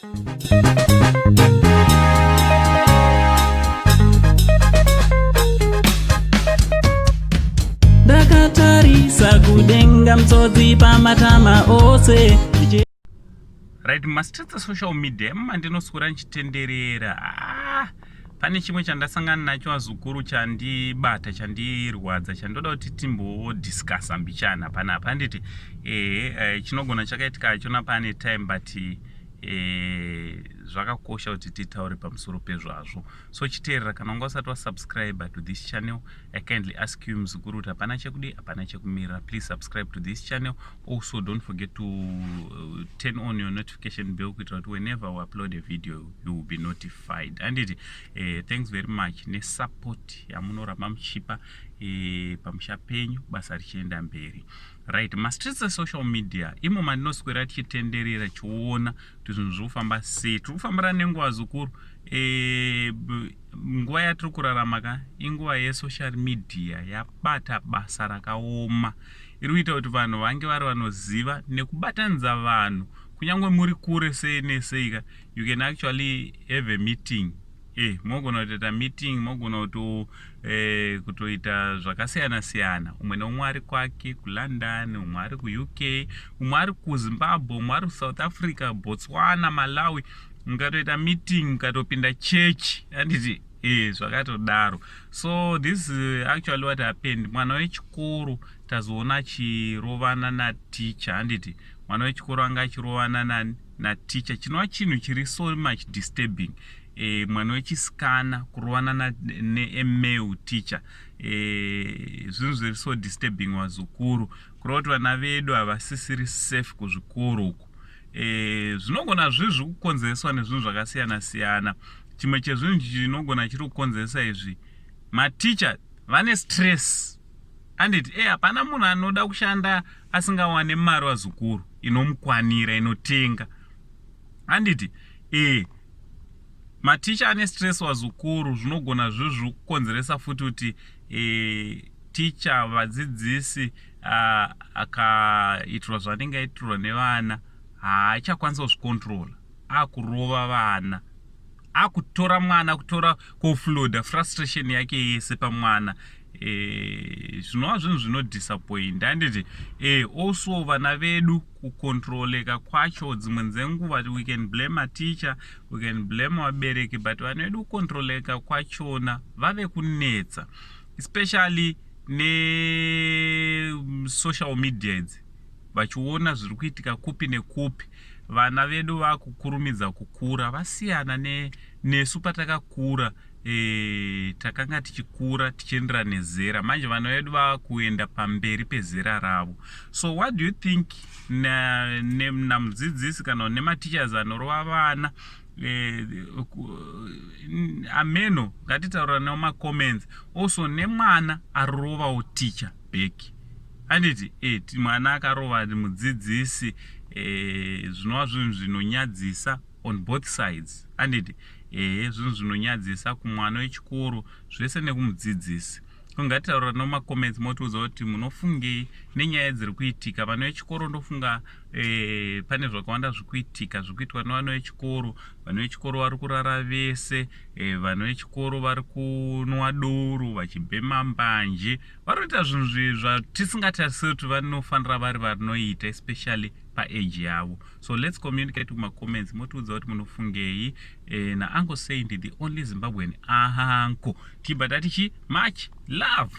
Dakatarisa kudenga mtsotsi pamatama ose. Right, masters social media mandinoswera nchitenderera. Pane chimwe chandasangana nacho azukuru chandibata chandirwadza chandoda kuti timbo discuss mbichana panapa handiti chinogona chakaitika achona pane time but zvakakosha kuti titaure pamusoro pezvazvo. So chiteerera kana unga usati wasubscribe to this channel, I kindly ask you mzukuru kuti hapana chekudi hapana chekumira, please subscribe to this channel. Also don't forget to turn on your notification bell kuitira kuti whenever we upload a video you will be notified. And thanks very much ne support yamunoramba muchipa pamusha penyu basa richienda mberi. Right, masters social media imo mandinoswera tichitenderera chiona kuti zvinhu zvirikufamba sei. Tirikufambira nenguva zukuru. Nguva yatiri kurarama inguva yesocial media yabata basa rakaoma. Iri kuita kuti vanhu vange vari vanoziva nekubatanidza vanhu kunyange muri kure sei neseika. You can actually have a meeting. Mogona kuita meeting, mogona kutoita zvakasiyana siyana. Umwe neumwe ari kwake kuLondon, umwe ari kuUK, umwe ari kuZimbabwe, umwe ari kuSouth Africa, Botswana, Malawi. Mukatoita meeting, mukatopinda church, handiti zvakatodaro. So this is actually what happened. Mwana wechikoro tazoona achirovana naticha, handiti. Mwana wechikoro anga achirovana naticha. Chinova chinhu chiri so much disturbing. Mwana wechisikana kurovana ne teacher. Zvinhu zviri so disturbing wazukuru. Kureva kuti vana vedu havasisiri safe kuzvikoro uku. Zvinogona zvezvi kukonzereswa nezvinhu zvakasiyana siyana. Chimwe chezvinhu chinogona chiri kukonzeresa izvi, maticha vane stress. Handiti hapana munhu anoda kushanda asingawane mari wazukuru inomukwanira inotenga. Handiti maticha ane stress wazukuru zvinogona zvezvi kukonzeresa futi kuti ticha vadzidzisi akaitirwa zvanenge aitirwa nevana haachakwanisa kuzvicontrola. Akurova vana, akutora mwana, kutora kofloda frustration yake yese pamwana. Zvinova zvinhu zvinodisappoint. Handiti also vana vedu kucontroleka kwacho dzimwe dzenguva we can blame a teacher, we can blame vabereki, but vana vedu kucontroleka kwachona vave kunetsa, especially ne social media idzi. Vachiona zviri kuitika kupi nekupi, vana vedu vakukurumidza kukura vasiyana nesu patakakura. Takanga tichikura tichiendera nezera. Manje vana vedu vakuenda pamberi pezera ravo. So what do you think namudzidzisi kana nematichers anorova vana? Ameno ngatitaura nawo macomments. Also nemwana arovawo teacher back. Handiti mwana akarova mudzidzisi. Zvinova zvinhu zvinonyadzisa on both sides. Handiti zvinhu zvinonyadzisa kumwana wechikoro zvese nekumudzidzisi. Kungataura nemacomments motiudza kuti munofungei nenyaya dziri kuitika. Vana vechikoro ndofunga pane zvakawanda zvikuitika zvikuitwa nevana vechikoro. Vana vechikoro vari kurara vese, vana vechikoro vari kunwa doro, vachibhema mbanje, vari kuita zvinhu zvatisingatarisi kuti vanofanira vari varinoita, especially paage yavo. So let's communicate kumacomments motiudza kuti munofungei. Nauncle Saint, the only Zimbabwean. Anko tibata tichi much love.